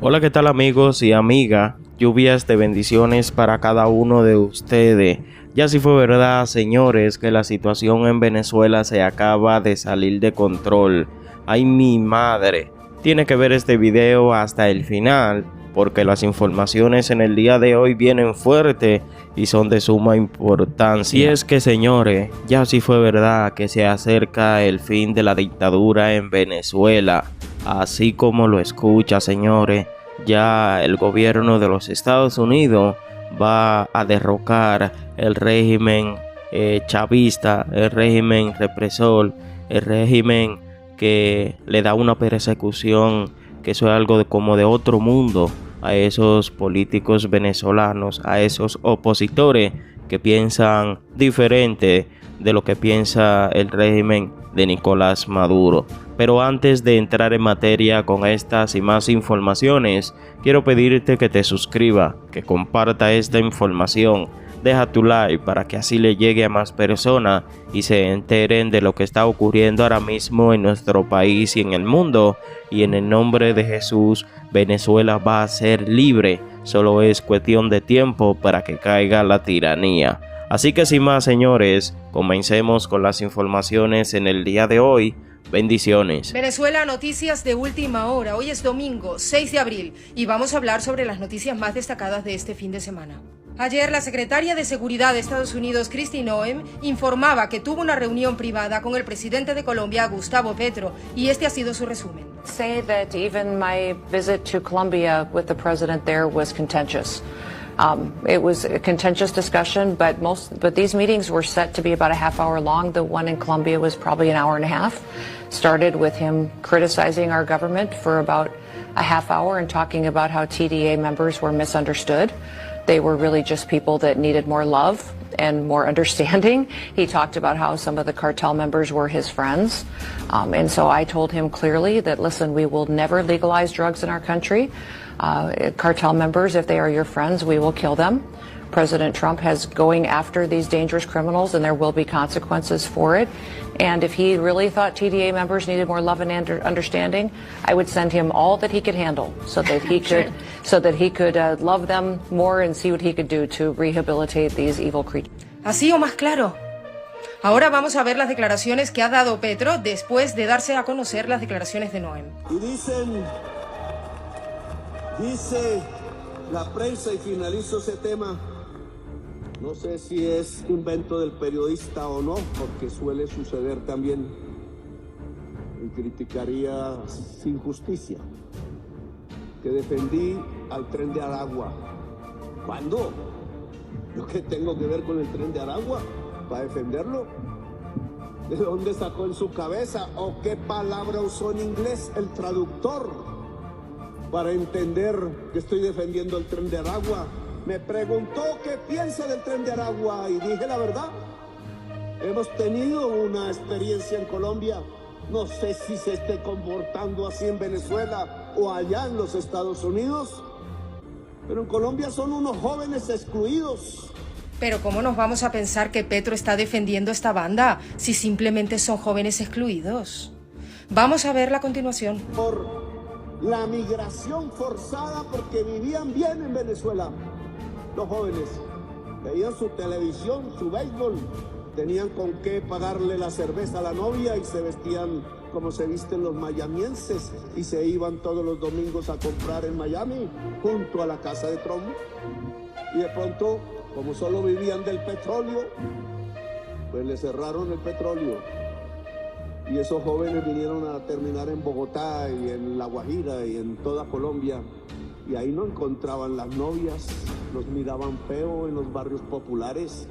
Hola, ¿qué tal amigos y amigas? Lluvias de bendiciones para cada uno de ustedes. Ya sí fue verdad, señores, que la situación en Venezuela se acaba de salir de control. Ay, mi madre. Tiene que ver este video hasta el final, porque las informaciones en el día de hoy vienen fuertes y son de suma importancia. Y es que, señores, ya sí fue verdad que se acerca el fin de la dictadura en Venezuela. Así como lo escucha, señores, ya el gobierno de los Estados Unidos va a derrocar el régimen chavista, el régimen represor, el régimen que le da una persecución, que eso es algo como de otro mundo a esos políticos venezolanos, a esos opositores que piensan diferente de lo que piensa el régimen de Nicolás Maduro. Pero antes de entrar en materia con estas y más informaciones, quiero pedirte que te suscribas, que comparta esta información, deja tu like para que así le llegue a más personas y se enteren de lo que está ocurriendo ahora mismo en nuestro país y en el mundo. Y en el nombre de Jesús, Venezuela va a ser libre, solo es cuestión de tiempo para que caiga la tiranía. Así que sin más, señores, comencemos con las informaciones en el día de hoy. Bendiciones. Venezuela, noticias de última hora. Hoy es domingo, 6 de abril, y vamos a hablar sobre las noticias más destacadas de este fin de semana. Ayer, la secretaria de Seguridad de Estados Unidos, Kristi Noem, informaba que tuvo una reunión privada con el presidente de Colombia, Gustavo Petro, y este ha sido su resumen. Say that even my visit to Colombia with the president there was contentious. It was a contentious discussion, but these meetings were set to be about a half hour long. The one in Colombia was probably an hour and a half. Started with him criticizing our government for about a half hour and talking about how TDA members were misunderstood. They were really just people that needed more love and more understanding. He talked about how some of the cartel members were his friends. And so I told him clearly that, listen, we will never legalize drugs in our country. Cartel members, if they are your friends, we will kill them. President Trump has going after these dangerous criminals, and there will be consequences for it. And if he really thought TDA members needed more love and understanding, I would send him all that he could handle, so that he could love them more and see what he could do to rehabilitate these evil creatures. Así o más claro. Ahora vamos a ver las declaraciones que ha dado Petro después de darse a conocer las declaraciones de Noem. Y dice la prensa, y finalizo ese tema, no sé si es invento del periodista o no, porque suele suceder también, y criticaría sin justicia, que defendí al Tren de Aragua. ¿Cuándo? ¿Yo qué tengo que ver con el Tren de Aragua para defenderlo? ¿De dónde sacó en su cabeza o qué palabra usó en inglés el traductor para entender que estoy defendiendo el Tren de Aragua? Me preguntó qué piensa del Tren de Aragua y dije la verdad. Hemos tenido una experiencia en Colombia. No sé si se esté comportando así en Venezuela o allá en los Estados Unidos, pero en Colombia son unos jóvenes excluidos. Pero ¿cómo nos vamos a pensar que Petro está defendiendo esta banda si simplemente son jóvenes excluidos? Vamos a verla a continuación. Por la migración forzada, porque vivían bien en Venezuela. Los jóvenes veían su televisión, su béisbol, tenían con qué pagarle la cerveza a la novia y se vestían como se visten los mayamienses y se iban todos los domingos a comprar en Miami junto a la casa de Trump. Y de pronto, como solo vivían del petróleo, pues le cerraron el petróleo. Y esos jóvenes vinieron a terminar en Bogotá y en La Guajira y en toda Colombia. Y ahí no encontraban las novias, los miraban feo en los barrios populares.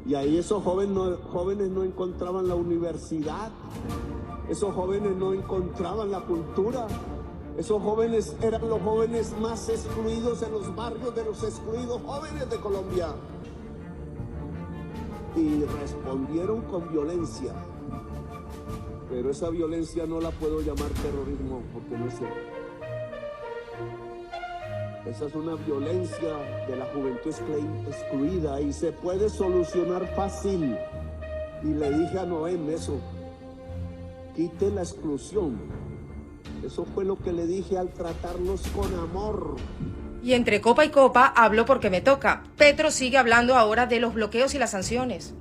Y ahí esos jóvenes no encontraban la universidad, esos jóvenes no encontraban la cultura. Esos jóvenes eran los jóvenes más excluidos en los barrios de los excluidos jóvenes de Colombia. Y respondieron con violencia. Pero esa violencia no la puedo llamar terrorismo porque no es cierto. Esa es una violencia de la juventud excluida y se puede solucionar fácil. Y le dije a Noem eso, quite la exclusión, Eso fue lo que le dije al tratarlos con amor. Y entre copa y copa hablo porque me toca. Petro sigue hablando ahora de los bloqueos y las sanciones.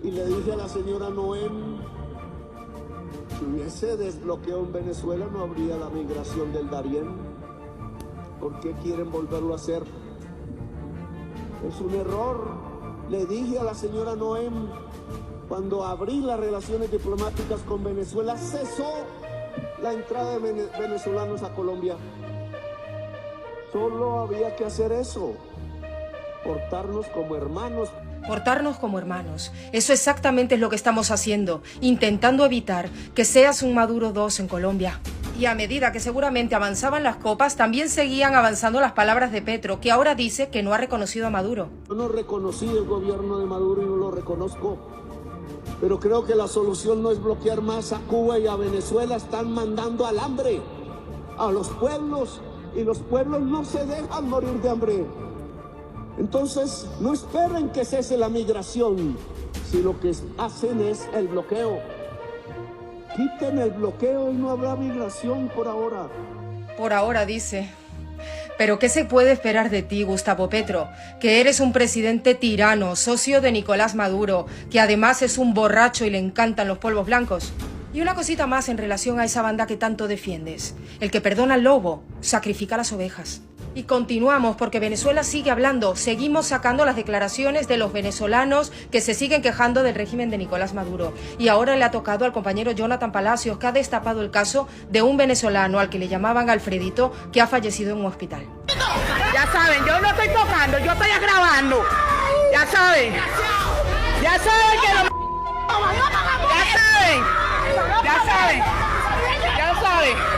Y le dije a la señora Noem, si hubiese desbloqueo en Venezuela no habría la migración del Darién. ¿Por qué quieren volverlo a hacer? Es un error. Le dije a la señora Noem, cuando abrí las relaciones diplomáticas con Venezuela, cesó la entrada de venezolanos a Colombia. Solo había que hacer eso, portarnos como hermanos. Portarnos como hermanos. Eso exactamente es lo que estamos haciendo, intentando evitar que seas un Maduro 2 en Colombia. Y a medida que seguramente avanzaban las copas, también seguían avanzando las palabras de Petro, que ahora dice que no ha reconocido a Maduro. Yo no reconocí el gobierno de Maduro y no lo reconozco. Pero creo que la solución no es bloquear más a Cuba y a Venezuela. Están mandando al hambre a los pueblos y los pueblos no se dejan morir de hambre. Entonces, no esperen que cese la migración, si lo que hacen es el bloqueo. Quiten el bloqueo y no habrá migración por ahora. Por ahora, dice. Pero ¿qué se puede esperar de ti, Gustavo Petro? Que eres un presidente tirano, socio de Nicolás Maduro, que además es un borracho y le encantan los polvos blancos. Y una cosita más en relación a esa banda que tanto defiendes. El que perdona al lobo, sacrifica las ovejas. Y continuamos porque Venezuela sigue hablando. Seguimos sacando las declaraciones de los venezolanos que se siguen quejando del régimen de Nicolás Maduro. Y ahora le ha tocado al compañero Jonathan Palacios, que ha destapado el caso de un venezolano al que le llamaban Alfredito, que ha fallecido en un hospital. Ya saben, yo no estoy tocando, yo estoy grabando. Ya saben. Ya saben que lo... Ya saben. Ya saben. Ya saben.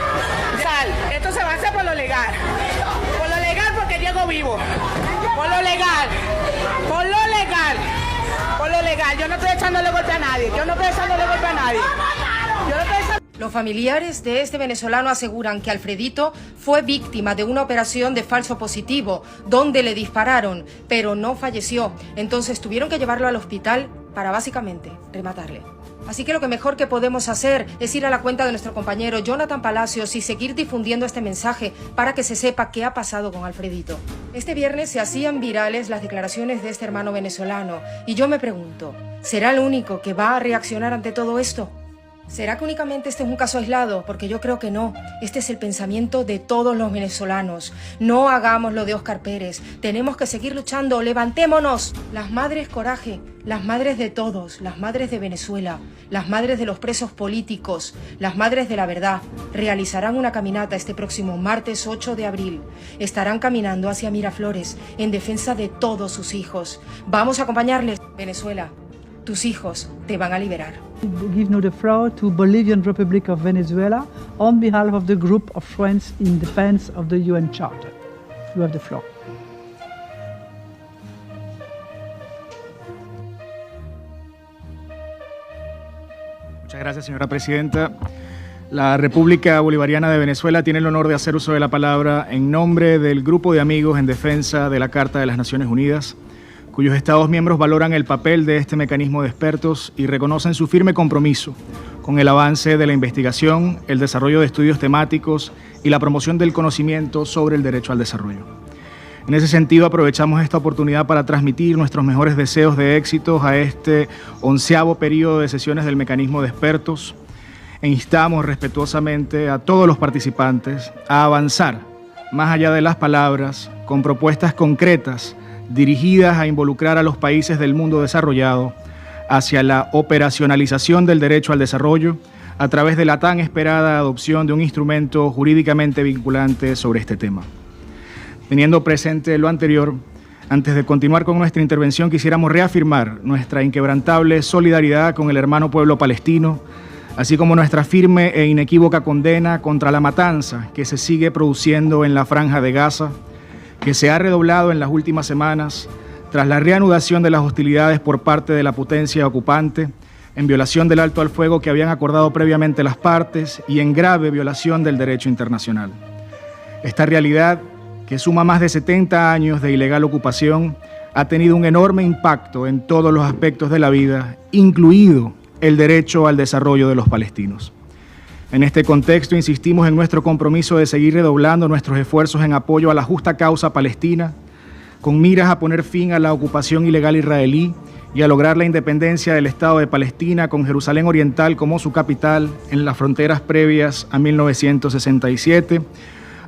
Esto se va a hacer por lo legal. Por lo legal porque llego vivo. Por lo legal. Por lo legal. Por lo legal. Yo no estoy echándole golpe a nadie. Yo no estoy echándole golpe a nadie. Yo no estoy echando... Los familiares de este venezolano aseguran que Alfredito fue víctima de una operación de falso positivo, donde le dispararon, pero no falleció. Entonces tuvieron que llevarlo al hospital para básicamente rematarle. Así que lo que mejor que podemos hacer es ir a la cuenta de nuestro compañero Jonathan Palacios y seguir difundiendo este mensaje para que se sepa qué ha pasado con Alfredito. Este viernes se hacían virales las declaraciones de este hermano venezolano y yo me pregunto, ¿será el único que va a reaccionar ante todo esto? ¿Será que únicamente este es un caso aislado? Porque yo creo que no. Este es el pensamiento de todos los venezolanos. No hagamos lo de Óscar Pérez. Tenemos que seguir luchando. ¡Levantémonos! Las madres coraje, las madres de todos, las madres de Venezuela, las madres de los presos políticos, las madres de la verdad, realizarán una caminata este próximo martes 8 de abril. Estarán caminando hacia Miraflores en defensa de todos sus hijos. Vamos a acompañarles. Venezuela, tus hijos te van a liberar. Give now the floor to Bolivian Republic of Venezuela on behalf of the group of friends in defense of the UN Charter. You have the floor. Muchas gracias, señora presidenta. La República Bolivariana de Venezuela tiene el honor de hacer uso de la palabra en nombre del Grupo de Amigos en Defensa de la Carta de las Naciones Unidas, cuyos Estados miembros valoran el papel de este mecanismo de expertos y reconocen su firme compromiso con el avance de la investigación, el desarrollo de estudios temáticos y la promoción del conocimiento sobre el derecho al desarrollo. En ese sentido, aprovechamos esta oportunidad para transmitir nuestros mejores deseos de éxitos a este 11º periodo de sesiones del mecanismo de expertos e instamos respetuosamente a todos los participantes a avanzar más allá de las palabras con propuestas concretas dirigidas a involucrar a los países del mundo desarrollado hacia la operacionalización del derecho al desarrollo a través de la tan esperada adopción de un instrumento jurídicamente vinculante sobre este tema. Teniendo presente lo anterior, antes de continuar con nuestra intervención, quisiéramos reafirmar nuestra inquebrantable solidaridad con el hermano pueblo palestino, así como nuestra firme e inequívoca condena contra la matanza que se sigue produciendo en la Franja de Gaza, que se ha redoblado en las últimas semanas tras la reanudación de las hostilidades por parte de la potencia ocupante, en violación del alto al fuego que habían acordado previamente las partes y en grave violación del derecho internacional. Esta realidad, que suma más de 70 años de ilegal ocupación, ha tenido un enorme impacto en todos los aspectos de la vida, incluido el derecho al desarrollo de los palestinos. En este contexto, insistimos en nuestro compromiso de seguir redoblando nuestros esfuerzos en apoyo a la justa causa palestina, con miras a poner fin a la ocupación ilegal israelí y a lograr la independencia del Estado de Palestina con Jerusalén Oriental como su capital en las fronteras previas a 1967,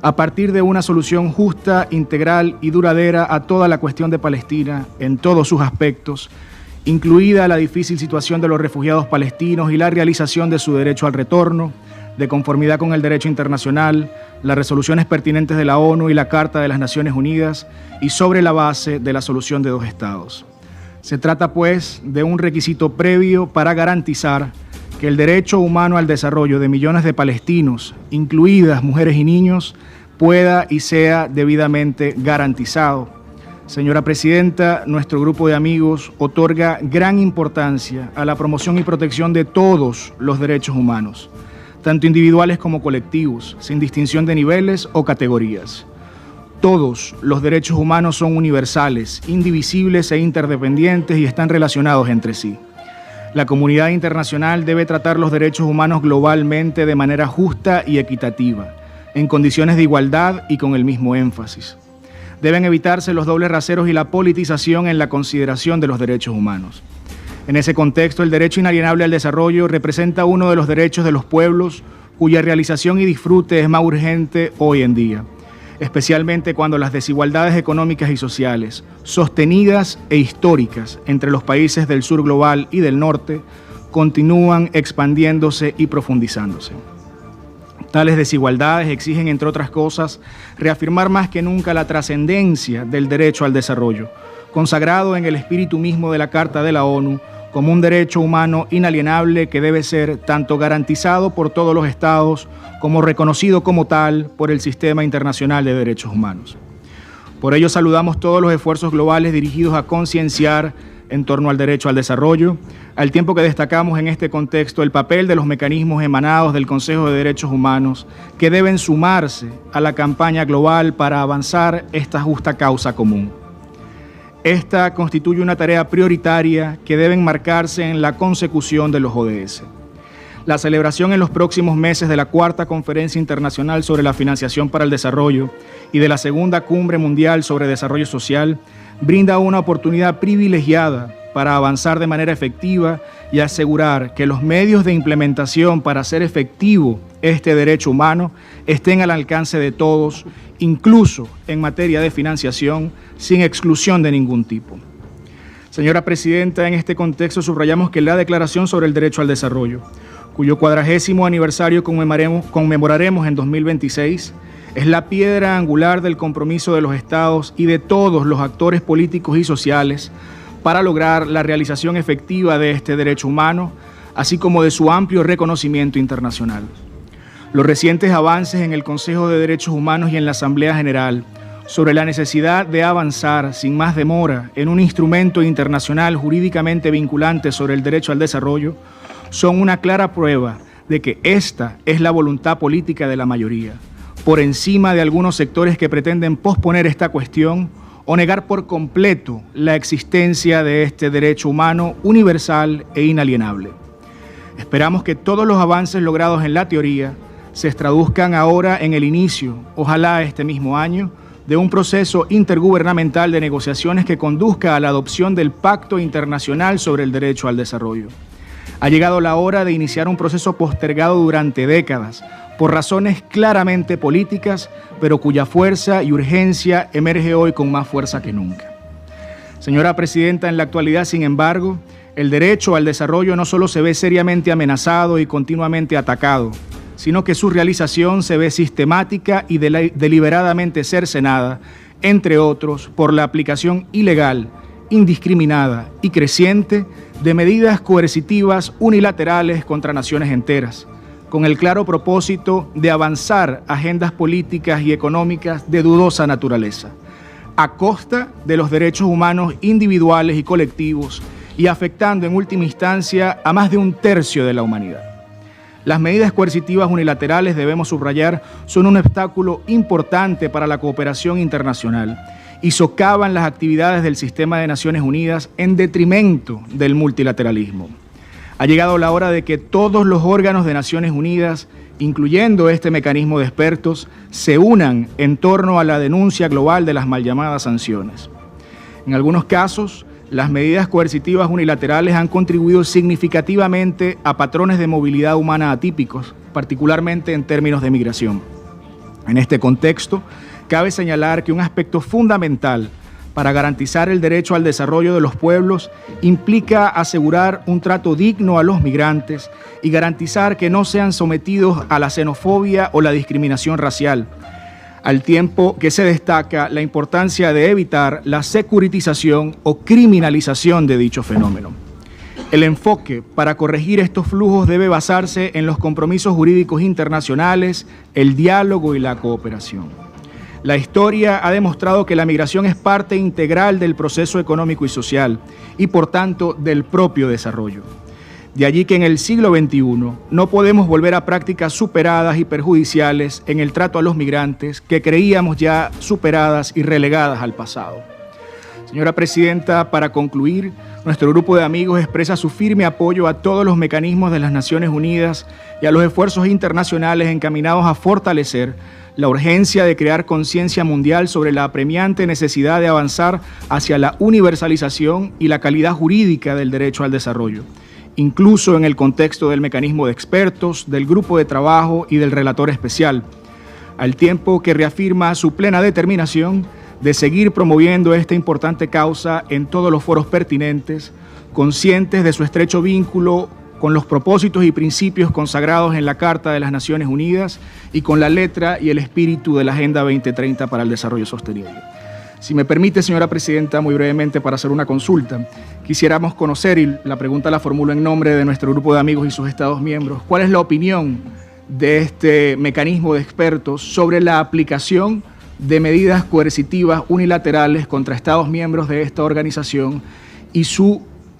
a partir de una solución justa, integral y duradera a toda la cuestión de Palestina en todos sus aspectos, incluida la difícil situación de los refugiados palestinos y la realización de su derecho al retorno, de conformidad con el derecho internacional, las resoluciones pertinentes de la ONU y la Carta de las Naciones Unidas, y sobre la base de la solución de dos estados. Se trata, pues, de un requisito previo para garantizar que el derecho humano al desarrollo de millones de palestinos, incluidas mujeres y niños, pueda y sea debidamente garantizado. Señora Presidenta, nuestro grupo de amigos otorga gran importancia a la promoción y protección de todos los derechos humanos, tanto individuales como colectivos, sin distinción de niveles o categorías. Todos los derechos humanos son universales, indivisibles e interdependientes y están relacionados entre sí. La comunidad internacional debe tratar los derechos humanos globalmente de manera justa y equitativa, en condiciones de igualdad y con el mismo énfasis. Deben evitarse los dobles raseros y la politización en la consideración de los derechos humanos. En ese contexto, el derecho inalienable al desarrollo representa uno de los derechos de los pueblos cuya realización y disfrute es más urgente hoy en día, especialmente cuando las desigualdades económicas y sociales, sostenidas e históricas entre los países del sur global y del norte, continúan expandiéndose y profundizándose. Tales desigualdades exigen, entre otras cosas, reafirmar más que nunca la trascendencia del derecho al desarrollo, consagrado en el espíritu mismo de la Carta de la ONU, como un derecho humano inalienable que debe ser tanto garantizado por todos los estados como reconocido como tal por el Sistema Internacional de Derechos Humanos. Por ello saludamos todos los esfuerzos globales dirigidos a concienciar en torno al derecho al desarrollo, al tiempo que destacamos en este contexto el papel de los mecanismos emanados del Consejo de Derechos Humanos que deben sumarse a la campaña global para avanzar esta justa causa común. Esta constituye una tarea prioritaria que debe enmarcarse en la consecución de los ODS. La celebración en los próximos meses de la Cuarta Conferencia Internacional sobre la Financiación para el Desarrollo y de la Segunda Cumbre Mundial sobre Desarrollo Social brinda una oportunidad privilegiada para avanzar de manera efectiva y asegurar que los medios de implementación para hacer efectivo este derecho humano estén al alcance de todos, incluso en materia de financiación, sin exclusión de ningún tipo. Señora Presidenta, en este contexto subrayamos que la Declaración sobre el Derecho al Desarrollo, cuyo 40º aniversario conmemoraremos en 2026, es la piedra angular del compromiso de los Estados y de todos los actores políticos y sociales para lograr la realización efectiva de este derecho humano, así como de su amplio reconocimiento internacional. Los recientes avances en el Consejo de Derechos Humanos y en la Asamblea General sobre la necesidad de avanzar sin más demora en un instrumento internacional jurídicamente vinculante sobre el derecho al desarrollo son una clara prueba de que esta es la voluntad política de la mayoría, por encima de algunos sectores que pretenden posponer esta cuestión o negar por completo la existencia de este derecho humano universal e inalienable. Esperamos que todos los avances logrados en la teoría se traduzcan ahora en el inicio, ojalá este mismo año, de un proceso intergubernamental de negociaciones que conduzca a la adopción del Pacto Internacional sobre el Derecho al Desarrollo. Ha llegado la hora de iniciar un proceso postergado durante décadas, por razones claramente políticas, pero cuya fuerza y urgencia emerge hoy con más fuerza que nunca. Señora Presidenta, en la actualidad, sin embargo, el derecho al desarrollo no solo se ve seriamente amenazado y continuamente atacado, sino que su realización se ve sistemática y deliberadamente cercenada, entre otros, por la aplicación ilegal, indiscriminada y creciente de medidas coercitivas unilaterales contra naciones enteras, con el claro propósito de avanzar agendas políticas y económicas de dudosa naturaleza, a costa de los derechos humanos individuales y colectivos y afectando en última instancia a más de un tercio de la humanidad. Las medidas coercitivas unilaterales, debemos subrayar, son un obstáculo importante para la cooperación internacional y socavan las actividades del Sistema de Naciones Unidas en detrimento del multilateralismo. Ha llegado la hora de que todos los órganos de Naciones Unidas incluyendo este mecanismo de expertos, se unan en torno a la denuncia global de las mal llamadas sanciones. En algunos casos, las medidas coercitivas unilaterales han contribuido significativamente a patrones de movilidad humana atípicos, particularmente en términos de migración. En este contexto, cabe señalar que un aspecto fundamental para garantizar el derecho al desarrollo de los pueblos implica asegurar un trato digno a los migrantes y garantizar que no sean sometidos a la xenofobia o la discriminación racial, al tiempo que se destaca la importancia de evitar la securitización o criminalización de dicho fenómeno. El enfoque para corregir estos flujos debe basarse en los compromisos jurídicos internacionales, el diálogo y la cooperación. La historia ha demostrado que la migración es parte integral del proceso económico y social y, por tanto, del propio desarrollo. De allí que en el siglo XXI no podemos volver a prácticas superadas y perjudiciales en el trato a los migrantes que creíamos ya superadas y relegadas al pasado. Señora Presidenta, para concluir, nuestro grupo de amigos expresa su firme apoyo a todos los mecanismos de las Naciones Unidas y a los esfuerzos internacionales encaminados a fortalecer la urgencia de crear conciencia mundial sobre la apremiante necesidad de avanzar hacia la universalización y la calidad jurídica del derecho al desarrollo, incluso en el contexto del mecanismo de expertos, del grupo de trabajo y del relator especial, al tiempo que reafirma su plena determinación de seguir promoviendo esta importante causa en todos los foros pertinentes, conscientes de su estrecho vínculo con los propósitos y principios consagrados en la Carta de las Naciones Unidas y con la letra y el espíritu de la Agenda 2030 para el Desarrollo Sostenible. Si me permite, señora Presidenta, muy brevemente para hacer una consulta, quisiéramos conocer, y la pregunta la formulo en nombre de nuestro grupo de amigos y sus Estados miembros, ¿cuál es la opinión de este mecanismo de expertos sobre la aplicación de medidas coercitivas unilaterales contra Estados miembros de esta organización y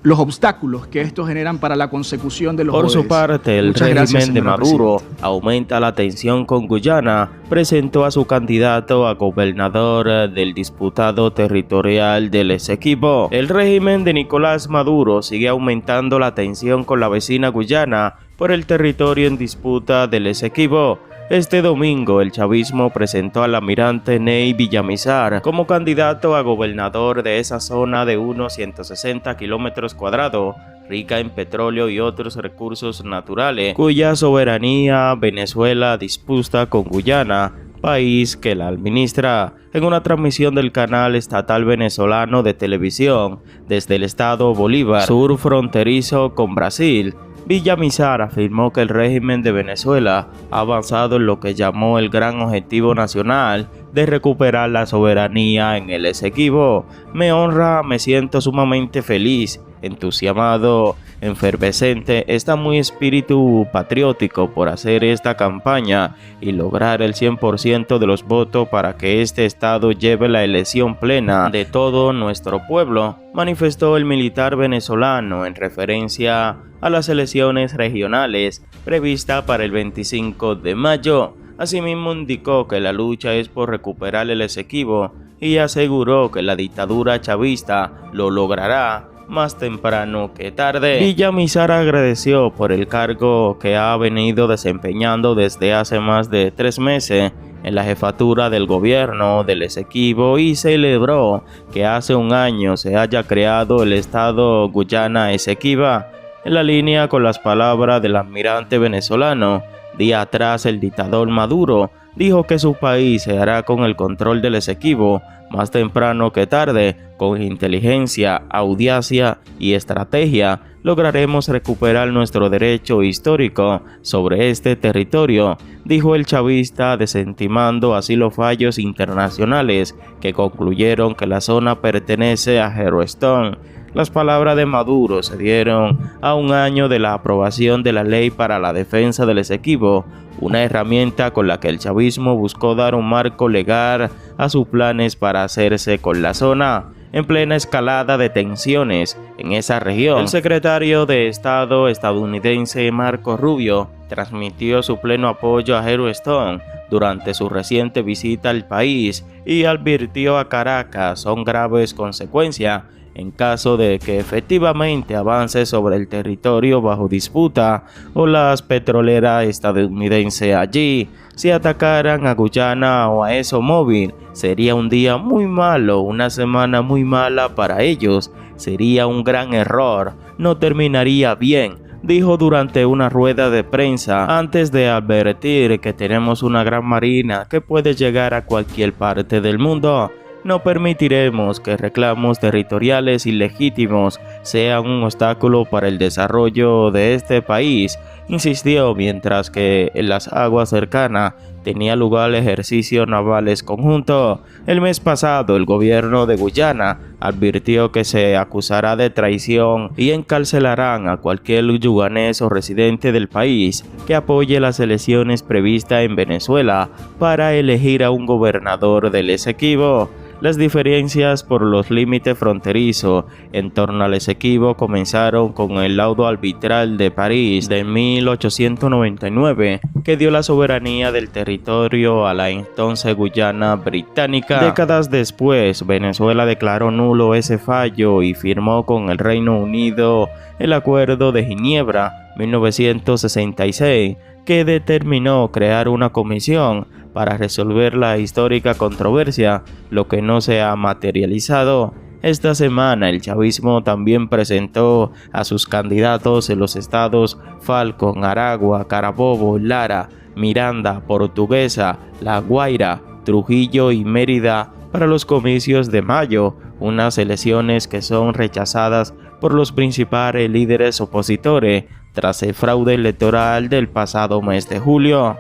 los obstáculos que estos generan para la consecución de los ODS? Por su parte, el régimen de Maduro aumenta la tensión con Guyana. Presentó a su candidato a gobernador del disputado territorial del Esequibo. El régimen de Nicolás Maduro sigue aumentando la tensión con la vecina Guyana por el territorio en disputa del Esequibo. Este domingo, el chavismo presentó al almirante Ney Villamizar como candidato a gobernador de esa zona de unos 160 kilómetros cuadrados, rica en petróleo y otros recursos naturales, cuya soberanía Venezuela disputa con Guyana, país que la administra. En una transmisión del canal estatal venezolano de televisión desde el estado Bolívar, sur fronterizo con Brasil, Villamizar afirmó que el régimen de Venezuela ha avanzado en lo que llamó el gran objetivo nacional de recuperar la soberanía en el Esequibo. Me honra, me siento sumamente feliz, entusiasmado, efervescente, está muy espíritu patriótico por hacer esta campaña y lograr el 100% de los votos para que este estado lleve la elección plena de todo nuestro pueblo, manifestó el militar venezolano en referencia a las elecciones regionales previstas para el 25 de mayo. Asimismo indicó que la lucha es por recuperar el Esequibo y aseguró que la dictadura chavista lo logrará más temprano que tarde. Villamizar agradeció por el cargo que ha venido desempeñando desde hace más de 3 meses en la jefatura del gobierno del Esequibo y celebró que hace un año se haya creado el estado Guyana Esequiba. En la línea con las palabras del almirante venezolano, día atrás el dictador Maduro dijo que su país se hará con el control del Esequibo más temprano que tarde. Con inteligencia, audacia y estrategia lograremos recuperar nuestro derecho histórico sobre este territorio, dijo el chavista, desestimando así los fallos internacionales que concluyeron que la zona pertenece a Yellowstone. Las palabras de Maduro se dieron a un año de la aprobación de la Ley para la Defensa del Esequibo, una herramienta con la que el chavismo buscó dar un marco legal a sus planes para hacerse con la zona. En plena escalada de tensiones en esa región, el secretario de Estado estadounidense Marco Rubio transmitió su pleno apoyo a Yellowstone durante su reciente visita al país y advirtió a Caracas son graves consecuencias en caso de que efectivamente avance sobre el territorio bajo disputa o las petroleras estadounidenses allí, si atacaran a Guyana o a ExxonMobil, sería un día muy malo, una semana muy mala para ellos, sería un gran error, no terminaría bien, dijo durante una rueda de prensa antes de advertir que tenemos una gran marina que puede llegar a cualquier parte del mundo. No permitiremos que reclamos territoriales ilegítimos sean un obstáculo para el desarrollo de este país, insistió, mientras que en las aguas cercanas tenía lugar ejercicios navales conjuntos. El mes pasado, el gobierno de Guyana advirtió que se acusará de traición y encarcelarán a cualquier guyanés o residente del país que apoye las elecciones previstas en Venezuela para elegir a un gobernador del Esequibo. Las diferencias por los límites fronterizos en torno al Esequibo comenzaron con el laudo arbitral de París de 1899, que dio la soberanía del territorio a la entonces Guyana británica. Décadas después, Venezuela declaró nulo ese fallo y firmó con el Reino Unido el Acuerdo de Ginebra 1966, que determinó crear una comisión para resolver la histórica controversia, lo que no se ha materializado. Esta semana el chavismo también presentó a sus candidatos en los estados Falcón, Aragua, Carabobo, Lara, Miranda, Portuguesa, La Guaira, Trujillo y Mérida para los comicios de mayo, unas elecciones que son rechazadas por los principales líderes opositores tras el fraude electoral del pasado mes de julio.